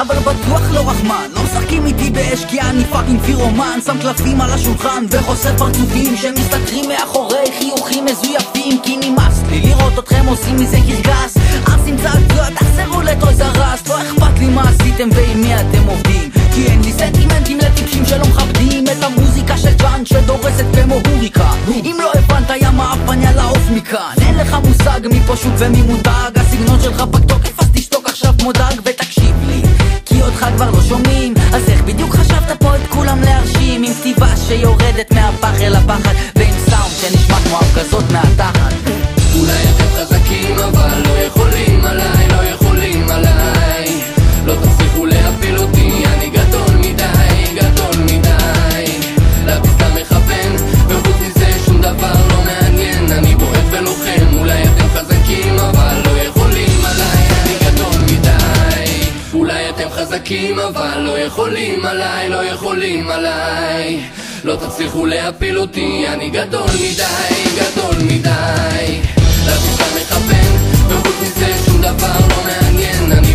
אבל בטוח לא רחמן. לא משחקים איתי באש כי אני פאקינג פירומן. שם קלפים על השולחן וחושף פרצופים שמסתתרים מאחורי חיוכים מזויפים. כי נמאס לי לראות אתכם עושים מזה קרקס. עושים צעקות, תחזרו לטויז אר אס. לא אכפת לי מה עשיתם ועם מי אתם עובדים, כי אין לי סנטימנטים לטיפשים שלא מכבדים את המוזיקה של ג'אן שדורסת כמו הוריקה. אם לא הבנת יא מאפן יא לעוף מכאן. אין לך מושג מי פשוט ומי מותג. הסגנון שלך פג תוקף אז תשתוק עכשיו כמו דג ותקשיב לי, כי אותך כבר לא שומעים. אז איך בדיוק חשבת פה את כולם להרשים? עם כתיבה שיורדת מהפח אל הפחד, ועם סאונד שנשמע כמו הפגזות מהתחת. אולי אתם חזקים אבל לא יכולים עליי, לא יכולים עליי. לא תצליחו להפיל אותי, אני גדול מדי, גדול מדי. לביסה מכוון, וחוץ מזה שום דבר לא מעניין. אני בועט ולוחם, אולי אתם חזקים אבל לא יכולים עליי, אני גדול מדי. אולי אתם חזקים אבל לא יכולים עליי, לא יכולים עליי. לא תצליחו להפיל אותי, אני גדול מדי, גדול מדי. לביסה מכוון, וחוץ מזה שום דבר לא מעניין. אני